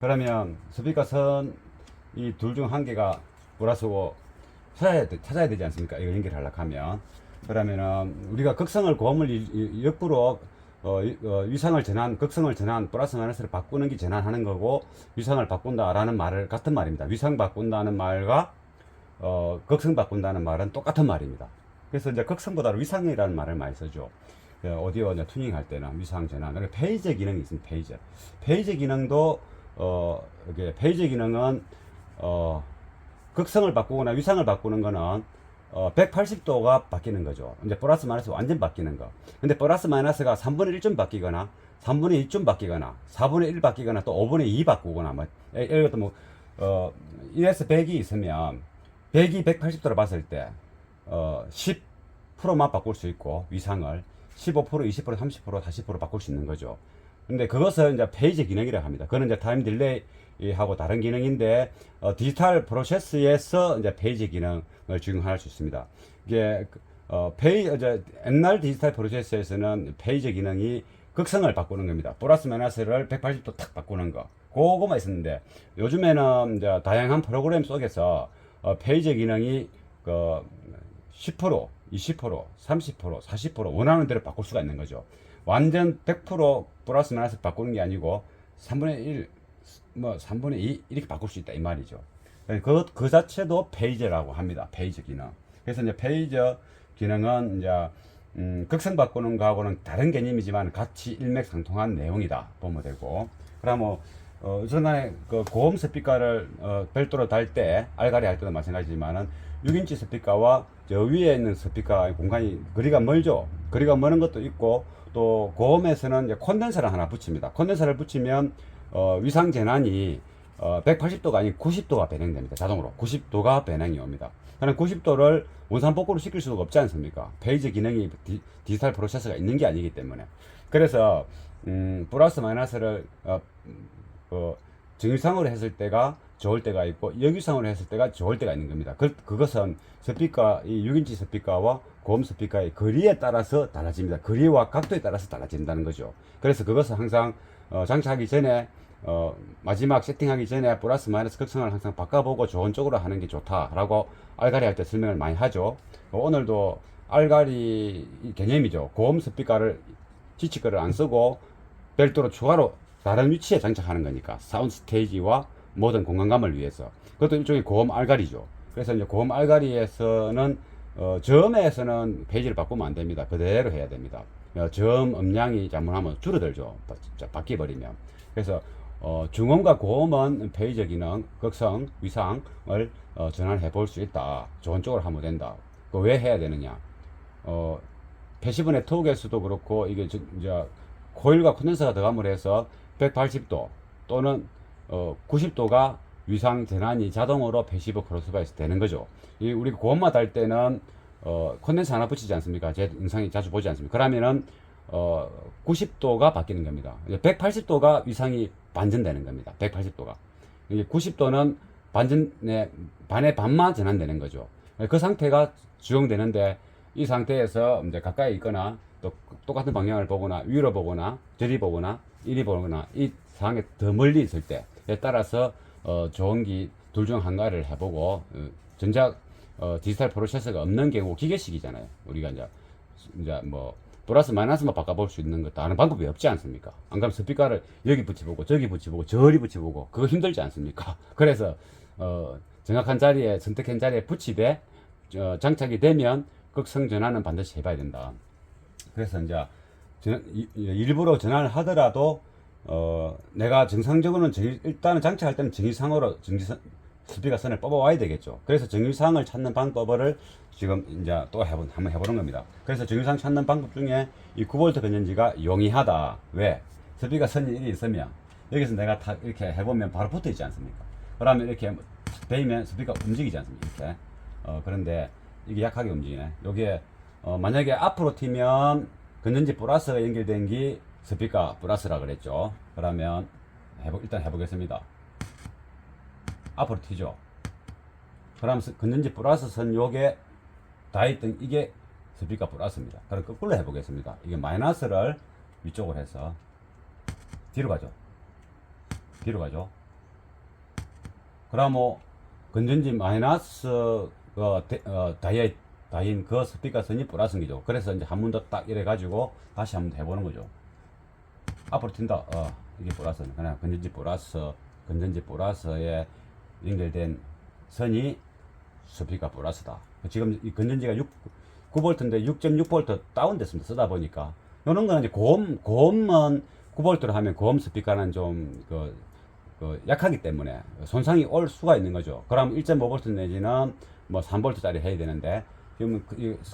그러면 스피커 선 이 둘 중 한 개가 플러스고 찾아야 되지 않습니까? 이걸 연결하려고 하면. 그러면은 우리가 극성을 고음을 역부로 위상을 전환, 극성을 전환, 플러스 마이너스를 바꾸는 게 전환하는 거고, 위상을 바꾼다라는 말을 같은 말입니다. 위상 바꾼다는 말과 극성 바꾼다는 말은 똑같은 말입니다. 그래서 이제 극성보다 위상이라는 말을 많이 쓰죠. 오디오 이제 튜닝 할 때는 위상 전환. 페이저 기능이 있습니다. 페이저. 페이저 기능도 이게 페이저 기능은 극성을 바꾸거나 위상을 바꾸는 거는 180도가 바뀌는 거죠. 이제 플러스 마이너스 완전 바뀌는 거. 근데 플러스 마이너스가 3분의 1좀 바뀌거나 3분의 2좀 바뀌거나 4분의 1 바뀌거나 또 5분의 2 바꾸거나 뭐 예를 들어 1에서 100이 있으면 100이 180도로 봤을 때 10%만 바꿀 수 있고 위상을 15%, 20%, 30%, 40% 바꿀 수 있는 거죠. 근데 그것을 이제 페이지 기능이라고 합니다. 그거는 이제 타임 딜레이하고 다른 기능인데 디지털 프로세스에서 이제 페이지 기능을 적용할 수 있습니다. 이게 이제 옛날 디지털 프로세스에서는 페이지 기능이 극성을 바꾸는 겁니다. 플러스 마이너스를 180도 탁 바꾸는 거. 그거만 있었는데 요즘에는 이제 다양한 프로그램 속에서 페이지 기능이 10%, 20%, 30%, 40% 원하는 대로 바꿀 수가 있는 거죠. 완전 100% 플러스 마이너스 바꾸는 게 아니고 3분의 1, 뭐 3분의 2 이렇게 바꿀 수 있다 이 말이죠. 그 자체도 페이저라고 합니다. 페이저 기능. 그래서 이제 페이저 기능은 이제 극성 바꾸는 거하고는 다른 개념이지만 같이 일맥상통한 내용이다 보면 되고. 그러면 전에 그 고음 스피커를 별도로 달 때 알가리 할 때도 마찬가지지만은 6인치 스피커와 저 위에 있는 스피커 공간이 거리가 멀죠. 거리가 먼 것도 있고 또 고음에서는 이제 콘덴서를 하나 붙입니다. 콘덴서를 붙이면 위상 전환이 180도가 아닌 90도가 변형됩니다. 자동으로 90도가 변형이 옵니다. 그럼 90도를 원산복구로 시킬 수가 없지 않습니까? 페이지 기능이 디지털 프로세서가 있는 게 아니기 때문에. 그래서 플러스 마이너스를 정유상으로 했을 때가 좋을 때가 있고 역유상으로 했을 때가 좋을 때가 있는 겁니다. 그것은 스피커, 이 6인치 스피커와 고음 스피커의 거리에 따라서 달라집니다. 거리와 각도에 따라서 달라진다는 거죠. 그래서 그것은 항상 장착하기 전에 마지막 세팅하기 전에 플러스 마이너스 극성을 항상 바꿔보고 좋은 쪽으로 하는 게 좋다라고 알가리 할 때 설명을 많이 하죠. 오늘도 알가리 개념이죠. 고음 스피커를 지치거를 안 쓰고 별도로 추가로 다른 위치에 장착하는 거니까 사운드 스테이지와 모든 공간감을 위해서. 그것도 일종의 고음 알가리죠. 그래서 이제 고음 알가리에서는 저음에서는 페이지를 바꾸면 안 됩니다. 그대로 해야 됩니다. 저음 음량이 잘못하면 줄어들죠. 바뀌어버리면. 그래서 중음과 고음은 페이저 기능, 극성, 위상을 전환해 볼 수 있다. 좋은 쪽으로 하면 된다. 왜 해야 되느냐? 패시브 네트워크에서도 그렇고 이게 이제 코일과 콘덴서가 들어감을 해서 180도 또는 90도가 위상 전환이 자동으로 패시브 크로스바에서 되는 거죠. 우리 고음마 달 때는 콘덴서 하나 붙이지 않습니까? 제 영상이 자주 보지 않습니까? 그러면은 90도가 바뀌는 겁니다. 180도가 위상이 반전되는 겁니다. 180도가. 90도는 반의 반만 전환되는 거죠. 그 상태가 적용되는데 이 상태에서 이제 가까이 있거나 또 똑같은 방향을 보거나 위로 보거나 저리 보거나 이리 보거나 이 상황에 더 멀리 있을 때에 따라서 좋은 기 둘 중 한가를 해보고 디지털 프로세서가 없는 경우 기계식이잖아요. 우리가 이제 뭐 플러스 마이너스만 바꿔볼 수 있는 것도 아는 방법이 없지 않습니까? 안 그러면 스피커를 여기 붙여보고 저기 붙여보고 저리 붙여보고 그거 힘들지 않습니까? 그래서 정확한 자리에 선택한 자리에 붙이되 장착이 되면 극성 전환은 반드시 해봐야 된다. 그래서 이제 일부러 전환을 하더라도 내가 정상적으로는 일단은 장착할 때는 정의상으로 스피커 선을 뽑아와야 되겠죠. 그래서 정의상을 찾는 방법을 지금 이제 또 한번 해보는 겁니다. 그래서 정의상 찾는 방법 중에 이 9V 변전지가 용이하다. 왜? 스피커 선이 이렇게 있으면 여기서 내가 다 이렇게 해보면 바로 붙어 있지 않습니까? 그러면 이렇게 베이면 스피커 움직이지 않습니까? 이렇게. 그런데 이게 약하게 움직이네. 여기에 만약에 앞으로 튀면 건전지 플러스가 연결된 게 스피커 플러스라 그랬죠. 그러면 일단 해보겠습니다. 앞으로 튀죠. 그럼 건전지 플러스 선 요게 다 있던 이게 스피커 플러스입니다. 그럼 거꾸로 해보겠습니다. 이게 마이너스를 위쪽으로 해서 뒤로 가죠. 뒤로 가죠. 그럼 뭐 건전지 마이너스 다인 그 스피커 선이 플러스인 거죠. 그래서 이제 한 번 더 딱 이래 가지고 다시 한 번 해보는 거죠. 앞으로 튄다. 이게 플러스는 그냥 건전지 플러스에 연결된 선이 스피커 플러스다. 지금 이 건전지가 9V인데 6.6V 다운됐습니다. 쓰다 보니까. 이런 거는 이제 고음만 9V로 하면 고음 스피커는 좀 약하기 때문에 손상이 올 수가 있는 거죠. 그럼 1.5V 내지는 뭐 3V짜리 해야 되는데, 지금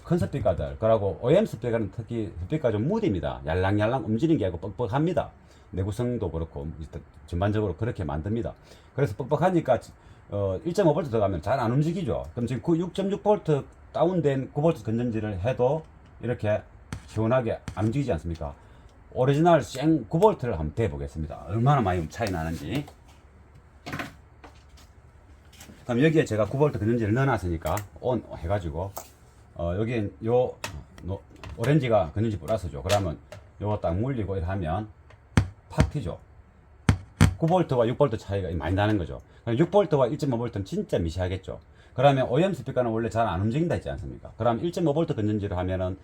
큰 스피커들, 그리고 OEM 스피커는 특히 스피커가 좀 무딥니다. 얄랑얄랑 움직이는 게 아니고 뻑뻑합니다. 내구성도 그렇고 전반적으로 그렇게 만듭니다. 그래서 뻑뻑하니까 1.5V 들어가면 잘 안 움직이죠. 그럼 지금 6.6V 다운된 9V 건전지를 해도 이렇게 시원하게 안 움직이지 않습니까? 오리지널 생 9V를 한번 대보겠습니다. 얼마나 많이 차이 나는지. 그럼 여기에 제가 9V 건전지를 넣어놨으니까 온 해가지고 여기에 오렌지가 건전지 플러스죠. 그러면 요거 딱 물리고 이러면 팍 튀죠. 9V와 6V 차이가 많이 나는 거죠. 6V와 1.5V는 진짜 미세하겠죠. 그러면 OEM 스피커는 원래 잘 안 움직인다 했지 않습니까? 그럼 1.5V 건전지를 하면은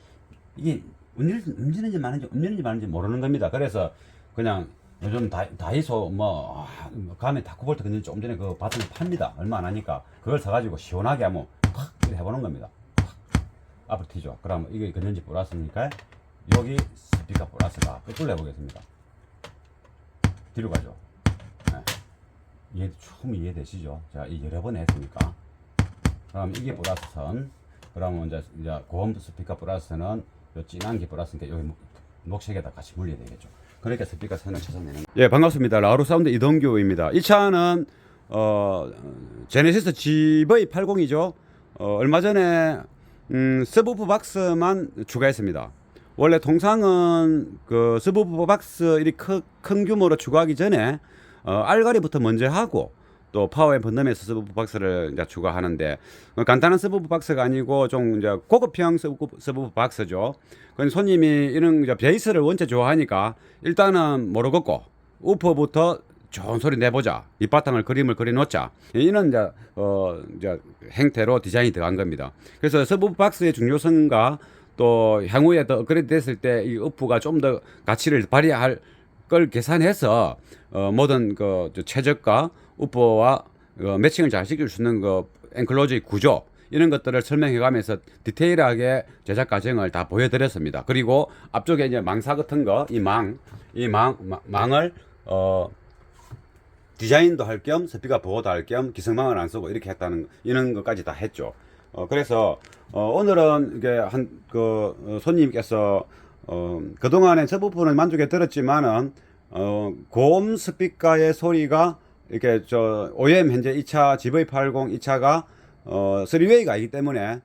이게 움직이는지 마는지 모르는 겁니다. 그래서 그냥 요즘 다이소 가면 다 9V 건전지 조금 전에 그 바탕을 팝니다. 얼마 안 하니까 그걸 사가지고 시원하게 한번 팍 해보는 겁니다. 앞으로 튀죠. 그럼 이게 건전지 플러스니까 여기 스피커 플러스가 끄뚫려 보겠습니다. 뒤로 가죠. 네. 처음 이해되시죠? 자, 여러 번 했으니까. 그럼 이게 플러스 선. 그러면 이제 고음 스피커 플러스는 요 진한 게 플러스니까 여기 녹색에다 같이 물려야 되겠죠. 그러니까 스피커 선을 찾아내는. 예, 반갑습니다. 라우루 사운드 이동규입니다. 이 차는 제네시스 GV80이죠. 얼마 전에 서브우프 박스만 추가했습니다. 원래 통상은 그 서브우프 박스 이리 큰 규모로 추가하기 전에 알가리부터 먼저 하고 또 파워 앰프 넣으면서 서브우프 박스를 이제 추가하는데, 간단한 서브우프 박스가 아니고 좀 이제 고급형 서브우프 박스죠. 그 손님이 이런 이제 베이스를 원체 좋아하니까 일단은 모르겠고 우퍼부터 좋은 소리 내보자, 밑바탕을 그림을 그려놓자, 이런 이제 행태로 디자인이 들어간 겁니다. 그래서 서브우프 박스의 중요성과 또 향후에 더 업그레이드 됐을 때 이 우프가 좀 더 가치를 발휘할 걸 계산해서 모든 최저가 우퍼와 매칭을 잘 시킬 수 있는 엔클로즈의 구조, 이런 것들을 설명해 가면서 디테일하게 제작 과정을 다 보여드렸습니다. 그리고 앞쪽에 이제 망사 같은 거, 망을 디자인도 할 겸 스피커 보호도 할 겸 기성망을 안 쓰고 이렇게 했다는, 이런 것까지 다 했죠. 그래서 오늘은 이게 손님께서 그동안에 서브우프는 만족해 들었지만은 고음 스피커의 소리가 이렇게 OEM 현재 2차 GV80 2차가 3웨이가 아니기 때문에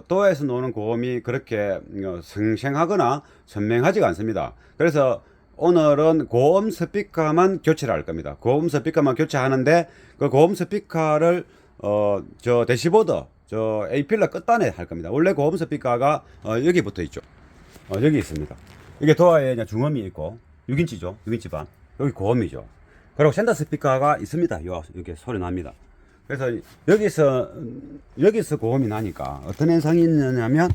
도어에서 나오는 고음이 그렇게 생생하거나 선명하지가 않습니다. 그래서 오늘은 고음 스피커만 교체를 할 겁니다. 고음 스피커만 교체하는데 그 고음 스피커를 대시보드 A필러 끝단에 할 겁니다. 원래 고음 스피커가 여기 붙어 있죠. 여기 있습니다. 이게 도어에 이제 중음이 있고 6인치죠. 6인치 반. 여기 고음이죠. 그리고 센터 스피커가 있습니다. 이렇게 소리 납니다. 그래서 여기서 고음이 나니까 어떤 현상이 있느냐면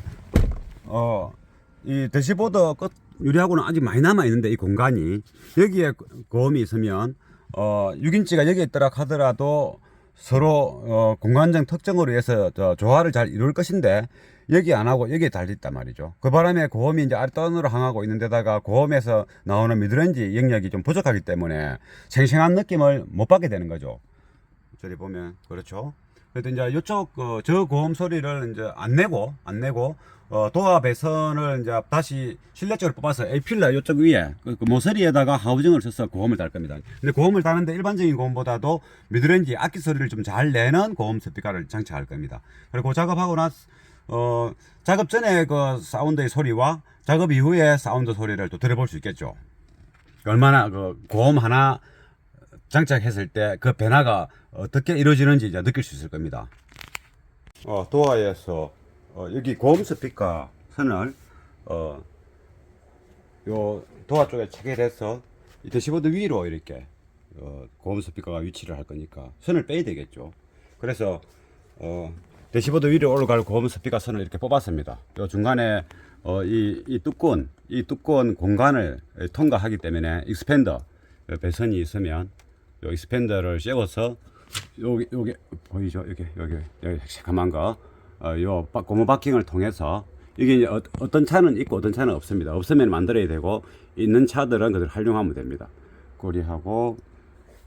이 대시보드 끝 유리하고는 아직 많이 남아 있는데, 이 공간이 여기에 고음이 있으면 6인치가 여기에 있더라 하더라도 서로 공간적 특정으로 해서 조화를 잘 이룰 것인데, 여기 안 하고 여기에 달려있단 말이죠. 그 바람에 고음이 이제 아랫단으로 향하고 있는데다가 고음에서 나오는 미드레인지 영역이 좀 부족하기 때문에 생생한 느낌을 못 받게 되는 거죠. 저리 보면 그렇죠. 그래서 이제 이쪽 저 고음 소리를 이제 안 내고 도어 배선을 이제 다시 실내적으로 뽑아서 A필러 이쪽 위에 모서리에다가 하우징을 써서 고음을 달 겁니다. 근데 고음을 다는데 일반적인 고음보다도 미드레인지 악기 소리를 좀 잘 내는 고음 스피커를 장착할 겁니다. 그리고 그 작업하고 작업 전에 그 사운드의 소리와 작업 이후에 사운드 소리를 또 들어볼 수 있겠죠. 얼마나 고음 하나 장착했을 때 그 변화가 어떻게 이루어지는지 이제 느낄 수 있을 겁니다. 도어에서 여기 고음 스피커 선을 요 도어 쪽에 체결해서 이 대시보드 위로 이렇게 고음 스피커가 위치를 할 거니까 선을 빼야 되겠죠. 그래서 대시보드 위로 올라갈 고음 스피커 선을 이렇게 뽑았습니다. 요 중간에 이 두꺼운 공간을 통과하기 때문에 익스펜더 배선이 있으면 요 익스펜더를 씌워서 여기 보이죠? 여기 새까만 거 요 고무 바킹을 통해서 이게 어떤 차는 있고 어떤 차는 없습니다. 없으면 만들어야 되고 있는 차들은 그대로 활용하면 됩니다. 고리하고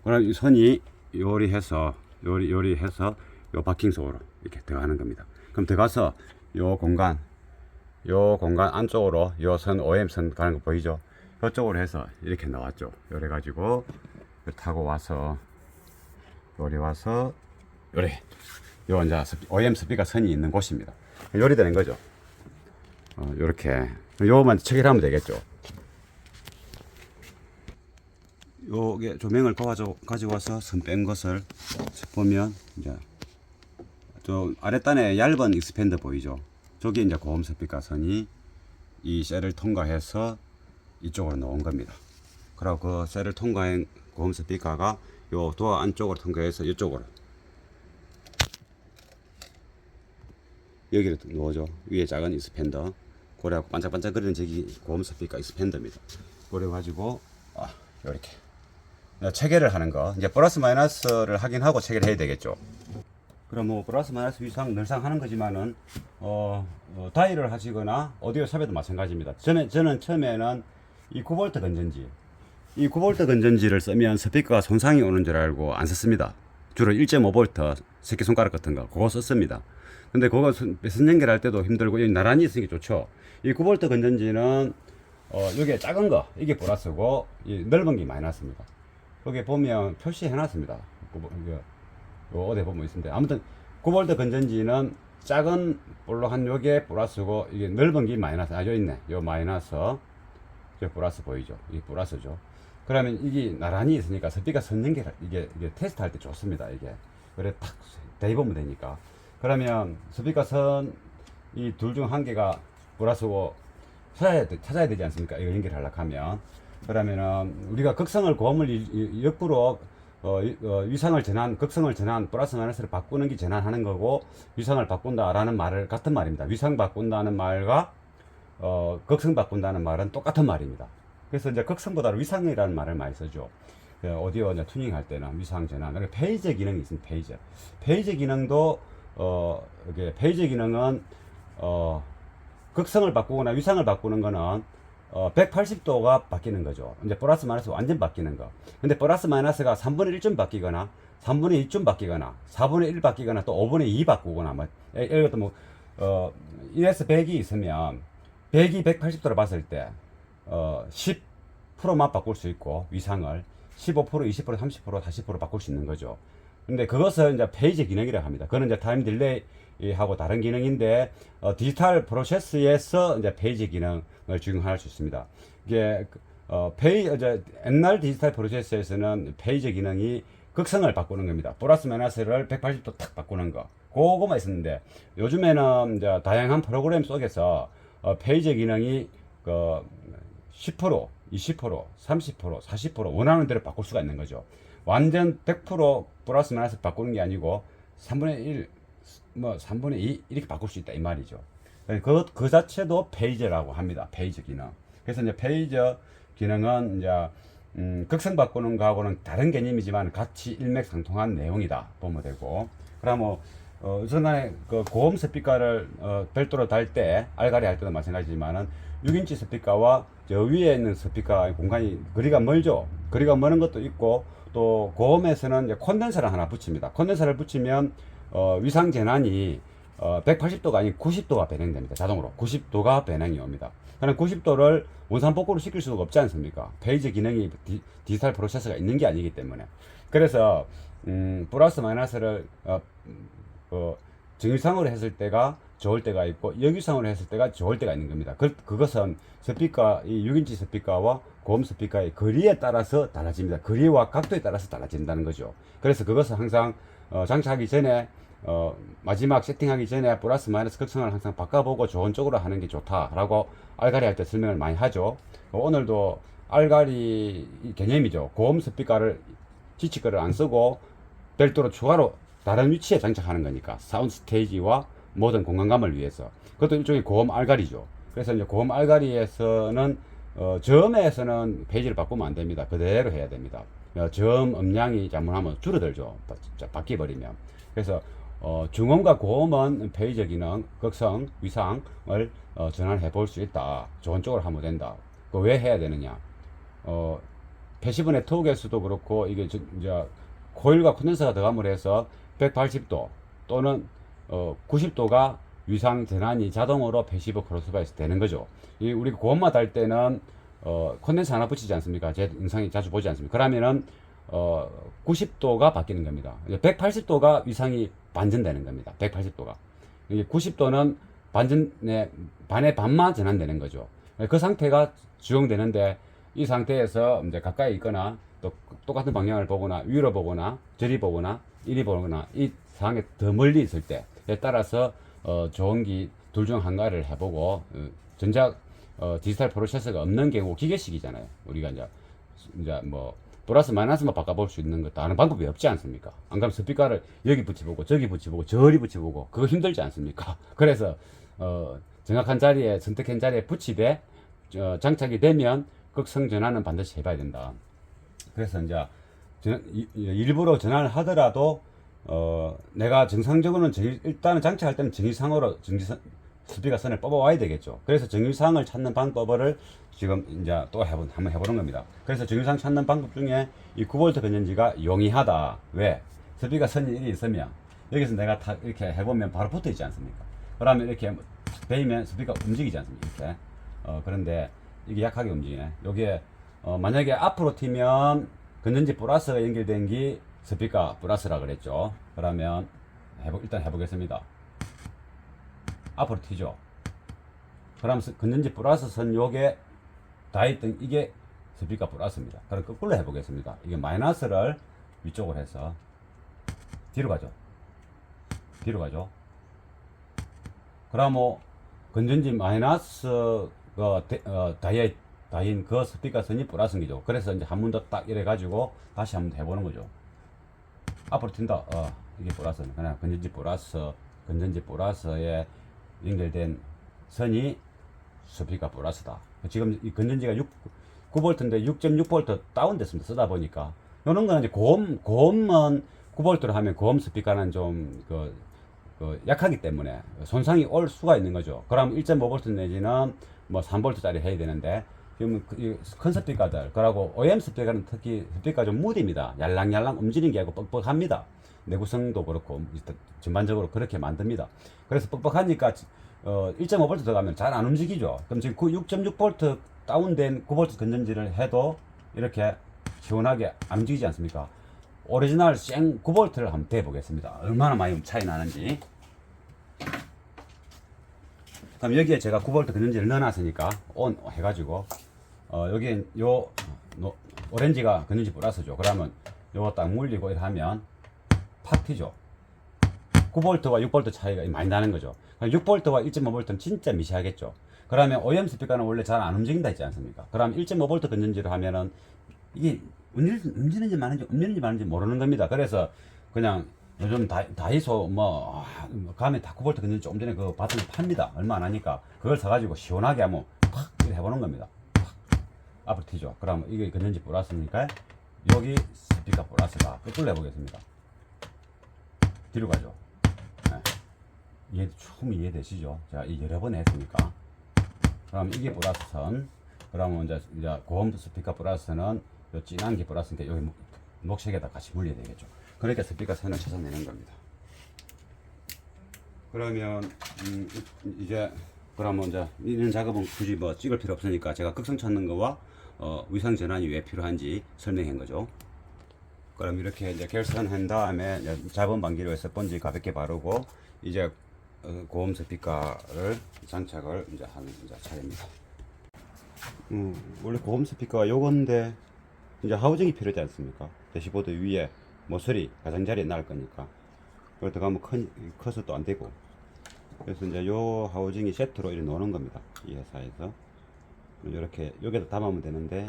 그럼 이 선이 요리해서 요 바킹 속으로 이렇게 들어가는 겁니다. 그럼 들어가서 요 공간 안쪽으로 요 선 OM 선 가는 거 보이죠? 그쪽으로 해서 이렇게 나왔죠. 요래 가지고 타고 와서 요리 와서 요 이제 OM 스피커 선이 있는 곳입니다. 요리 되는 거죠. 요렇게 요만 체결하면 되겠죠. 요게 조명을 가지고 와서 선 뺀 것을 보면 이제 저 아랫단에 얇은 익스펜더 보이죠? 저게 이제 고음 스피커 선이 이 셀을 통과해서 이쪽으로 놓은 겁니다. 그리고 그 셀을 통과한 고음 스피커가 요 도어 안쪽으로 통과해서 이쪽으로 여기를 놓죠. 위에 작은 익스펜더 고래하고 반짝반짝거리는 저기 고음 스피커 익스펜더입니다. 그래 가지고 이렇게 체결을 하는 거 이제 플러스 마이너스를 확인하고 체결해야 되겠죠. 그럼 뭐 플러스 마이너스 위상 늘상 하는 거지만은 다이를 하시거나 오디오 샵에도 마찬가지입니다. 저는 처음에는 이 9V 건전지를 쓰면 스피커가 손상이 오는 줄 알고 안 썼습니다. 주로 1.5V 새끼손가락 같은 거 그거 썼습니다. 근데 그거 선 연결할 때도 힘들고 여기 나란히 있으니까 좋죠. 이 9V 건전지는 여기 작은 거 이게 플러스고 이 넓은 게 마이너스입니다. 여기 보면 표시해 놨습니다. 어디 보면 있습니다. 아무튼 9V 건전지는 작은 볼로 한 요게 플러스고 이게 넓은 게 마이너스. 요 있네. 요 마이너스. 요 플러스 보이죠? 이게 플러스죠. 그러면 이게 나란히 있으니까 스피커 선 연결 이게 테스트 할 때 좋습니다. 이게 그래 탁 대입하면 되니까. 그러면 스피커 선 이 둘 중 한 개가 플러스고 찾아야 되지 않습니까? 이거 연결하려고 하면. 그러면은 우리가 극성을 고음을 역부로 위상을 전환, 극성을 전환, 플러스 마이너스를 바꾸는 게 전환하는 거고, 위상을 바꾼다라는 말을 같은 말입니다. 위상 바꾼다는 말과 극성 바꾼다는 말은 똑같은 말입니다. 그래서 이제 극성보다 위상이라는 말을 많이 쓰죠. 오디오 이제 튜닝 할 때는 위상 전환. 페이저 기능이 있습니다. 페이저 기능도 이게 페이저 기능은 극성을 바꾸거나 위상을 바꾸는 거는 180도가 바뀌는 거죠. 이제 플러스 마이너스 완전 바뀌는 거. 근데 플러스 마이너스가 3분의 1쯤 바뀌거나 3분의 2쯤 바뀌거나 4분의 1 바뀌거나 또 5분의 2 바꾸거나 뭐 예를 들어 1에서 100이 있으면 100이 180도로 봤을 때 10%만 바꿀 수 있고 위상을 15%, 20%, 30%, 40% 바꿀 수 있는 거죠. 근데 그것을 이제 페이지 기능이라고 합니다. 그거는 이제 타임 딜레이하고 다른 기능인데 디지털 프로세스에서 이제 페이지 기능을 적용할 수 있습니다. 이게 옛날 디지털 프로세스에서는 페이지 기능이 극성을 바꾸는 겁니다. 플러스 마이너스를 180도 탁 바꾸는 거. 그거만 있었는데 요즘에는 이제 다양한 프로그램 속에서 페이지 기능이 10%, 20%, 30%, 40% 원하는 대로 바꿀 수가 있는 거죠. 완전 100% 플러스 마이너스 바꾸는 게 아니고 3분의 1, 뭐 3분의 2 이렇게 바꿀 수 있다 이 말이죠. 그 자체도 페이저라고 합니다. 페이저 기능. 그래서 이제 페이저 기능은 이제 극성 바꾸는 거하고는 다른 개념이지만 같이 일맥상통한 내용이다 보면 되고. 그러면 전에 그 고음 스피커를 별도로 달 때 알가리 할 때도 마찬가지지만은 6인치 스피커와 저 위에 있는 스피커 공간이 거리가 멀죠. 거리가 먼 것도 있고 또 고음에서는 이제 콘덴서를 하나 붙입니다. 콘덴서를 붙이면 위상 전환이 180도가 아닌 90도가 변형됩니다. 자동으로 90도가 변형이 옵니다. 그럼 90도를 원산복구로 시킬 수가 없지 않습니까? 페이지 기능이 디지털 프로세서가 있는 게 아니기 때문에. 그래서 플러스 마이너스를 정유상으로 했을 때가 좋을 때가 있고 역유상으로 했을 때가 좋을 때가 있는 겁니다. 그것은 스피커, 이 6인치 스피커와 고음 스피커의 거리에 따라서 달라집니다. 거리와 각도에 따라서 달라진다는 거죠. 그래서 그것은 항상 장착하기 전에 마지막 세팅하기 전에 플러스 마이너스 극성을 항상 바꿔보고 좋은 쪽으로 하는 게 좋다라고 알가리 할 때 설명을 많이 하죠. 오늘도 알가리 개념이죠. 고음 스피커를 기치거를 안 쓰고 별도로 추가로 다른 위치에 장착하는 거니까 사운드 스테이지와 모든 공간감을 위해서. 그것도 일종의 고음 알가리죠. 그래서 이제 고음 알가리에서는 저음에서는 페이지를 바꾸면 안 됩니다. 그대로 해야 됩니다. 저음 음량이 잘못하면 줄어들죠. 바뀌어버리면. 그래서 중음과 고음은 페이지 기능, 극성, 위상을 전환해 볼 수 있다. 좋은 쪽으로 하면 된다. 그 왜 해야 되느냐? 패시브 네트워크에서도 그렇고 이게 이제 코일과 콘덴서가 들어감을 해서 180도 또는 90도가 위상 전환이 자동으로 패시브 크로스바에서 되는 거죠. 우리 고음마 달 때는 콘덴서 하나 붙이지 않습니까? 제 영상이 자주 보지 않습니까? 그러면은 90도가 바뀌는 겁니다. 180도가 위상이 반전되는 겁니다. 180도가. 90도는 반의 반만 전환되는 거죠. 그 상태가 적용되는데 이 상태에서 이제 가까이 있거나 또 똑같은 방향을 보거나 위로 보거나 저리 보거나 이리 보거나 이 상황에 더 멀리 있을 때에 따라서 조언기 둘 중 한 가지를 해보고 전작 디지털 프로세서가 없는 경우 기계식이잖아요. 우리가 이제 뭐 플러스 마이너스만 바꿔볼 수 있는 것도 아는 방법이 없지 않습니까? 안 그러면 스피커를 여기 붙여보고 저기 붙여보고 저리 붙여보고 그거 힘들지 않습니까? 그래서 정확한 자리에 선택한 자리에 붙이되 장착이 되면 극성 전환은 반드시 해봐야 된다. 그래서 이제 일부러 전환을 하더라도 내가 정상적으로는 일단은 장착할 때는 정의상으로 스피커 선을 뽑아와야 되겠죠. 그래서 정의상을 찾는 방법을 지금 이제 또 한번 해보는 겁니다. 그래서 정의상 찾는 방법 중에 이 9V 건전지가 용이하다. 왜? 스피커 선이 이렇게 있으면 여기서 내가 다 이렇게 해보면 바로 붙어 있지 않습니까? 그러면 이렇게 베이면 스피커 움직이지 않습니까? 이렇게. 그런데 이게 약하게 움직이네. 요게 만약에 앞으로 튀면 건전지 플러스가 연결된 게 스피커 플러스라 그랬죠. 그러면 일단 해보겠습니다. 앞으로 튀죠. 그럼 건전지 플러스 선 요게 다 있던 이게 스피커 플러스입니다. 그럼 거꾸로 해보겠습니다. 이게 마이너스를 위쪽으로 해서 뒤로 가죠. 뒤로 가죠. 그럼 뭐 건전지 마이너스가 다인 그 스피커 선이 플러스인 거죠. 그래서 이제 한 번 더 딱 이래 가지고 다시 한 번 해보는 거죠. 앞으로 튄다. 이게 플러스는 그냥 건전지 플러스에 연결된 선이 스피커 플러스다. 지금 이 건전지가 9V인데 6.6V 다운됐습니다. 쓰다 보니까. 이런 거는 이제 고음은 9V로 하면 고음 스피커는 좀 약하기 때문에 손상이 올 수가 있는 거죠. 그럼 1.5V 내지는 뭐 3V짜리 해야 되는데 지금 큰 스피커들, 그러고 OEM 스피커는 특히 스피커가 좀 무딥니다. 얄랑얄랑 움직이는 게 아니고 뻑뻑합니다. 내구성도 그렇고 전반적으로 그렇게 만듭니다. 그래서 뻑뻑하니까 1.5V 들어가면 잘 안 움직이죠. 그럼 지금 6.6V 다운된 9V 건전지를 해도 이렇게 시원하게 안 움직이지 않습니까? 오리지널 생 9V를 한번 대보겠습니다. 얼마나 많이 차이 나는지. 그럼 여기에 제가 9V 건전지를 넣어놨으니까 온 해가지고 여기에 오렌지가 건전지 플러스죠. 그러면 요거 딱 물리고 이렇게 하면 팍 튀죠. 9V와 6V 차이가 많이 나는 거죠. 6V와 1.5V는 진짜 미세하겠죠. 그러면 OEM 스피커는 원래 잘 안 움직인다 했지 않습니까? 그럼 1.5V 건전지로 하면은 이게 움직이는지 마는지 모르는 겁니다. 그래서 그냥 요즘 다이소 가면 다 9V 건전지 조금 전에 그 바탕을 팝니다. 얼마 안 하니까 그걸 사가지고 시원하게 한번 팍 이렇게 해보는 겁니다. 팍 앞으로 튀죠. 그러면 이게 건전지 플러스니까 여기 스피커 플러스가 거꾸로 해보겠습니다. 뒤로 가죠. 충분히 이해되시죠? 제가 여러 번 했으니까. 그럼 이게 플러스 선. 그러면 이제 고음 스피커 플러스는 요 진한 게 플러스니까 여기 녹색에다 같이 물려야 되겠죠. 그러니까 스피커 선을 찾아내는 겁니다. 그러면 그러면 이제 이런 작업은 굳이 뭐 찍을 필요 없으니까 제가 극성 찾는 거와 위상 전환이 왜 필요한지 설명한 거죠. 그럼 이렇게 이제 결선한 다음에 잡은 방기로 스펀지 가볍게 바르고 이제 고음 스피커를 장착을 이제 하는 차례입니다. 원래 고음 스피커가 요건데 이제 하우징이 필요하지 않습니까? 대시보드 위에 모서리 가장자리에 날 거니까 그걸 들어가면 커서 또 안 되고, 그래서 이제 요 하우징이 세트로 이렇게 놓는 겁니다. 이 회사에서 이렇게 여기다 담으면 되는데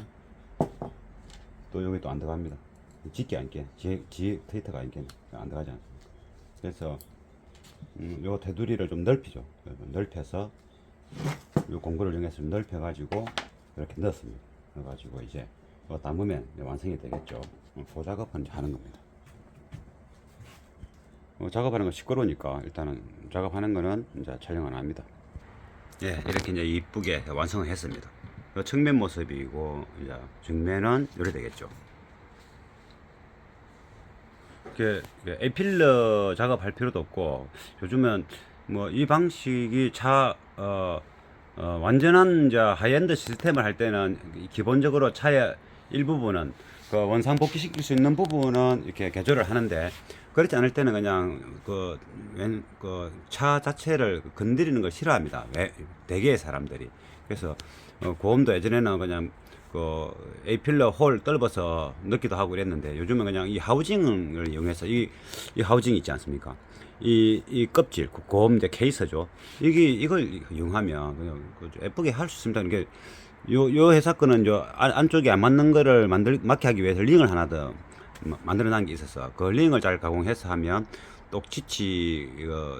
또 여기 또 안 들어갑니다. 짓게 안게 지 트위터가 안게 안 들어가지 않습니까? 그래서 요 테두리를 좀 넓히죠. 넓혀서 요 공구를 이용해서 좀 넓혀가지고 이렇게 넣었습니다. 그래가지고 이제 이거 담으면 이제 완성이 되겠죠. 그 작업은 이제 하는 겁니다. 작업하는 거 시끄러우니까 일단은 작업하는 거는 이제 촬영 안 합니다. 예, 이렇게 이제 이쁘게 완성을 했습니다. 측면 모습이고 이제 정면은 이래 되겠죠. 이렇게 에필러 작업할 필요도 없고 요즘은 뭐 이 방식이 완전한 이제 하이엔드 시스템을 할 때는 기본적으로 차의 일부분은 그 원상 복귀시킬 수 있는 부분은 이렇게 개조를 하는데 그렇지 않을 때는 그냥 그 차 자체를 건드리는 걸 싫어합니다. 왜? 대개의 사람들이. 그래서 고음도 예전에는 그냥 그 에이필러 홀 뚫어서 넣기도 하고 그랬는데 요즘은 그냥 이 하우징을 이용해서 이 하우징 있지 않습니까? 이 껍질, 고음 이제 케이스죠. 이걸 이용하면 그냥 예쁘게 할 수 있습니다. 이게 요 회사 거는 안쪽에 안 맞는 거를 맞게 하기 위해서 링을 하나 더 만들어 놓은 게 있어서 그 링을 잘 가공해서 하면 똑지치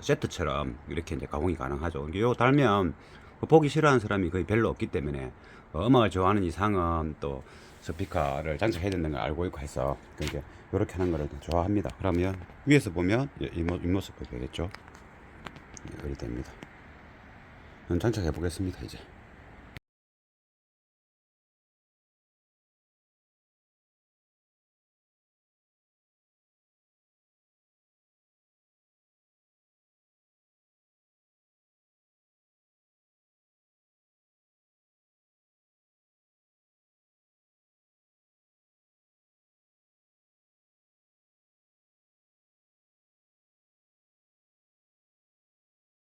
세트처럼 이렇게 이제 가공이 가능하죠. 요 달면 보기 싫어하는 사람이 거의 별로 없기 때문에 음악을 좋아하는 이상은 또 스피커를 장착해야 된다는 걸 알고 있고 해서 이제 이렇게 하는 거를 좋아합니다. 그러면 위에서 보면 이 모습이 되겠죠. 이렇게 됩니다. 장착해 보겠습니다 이제.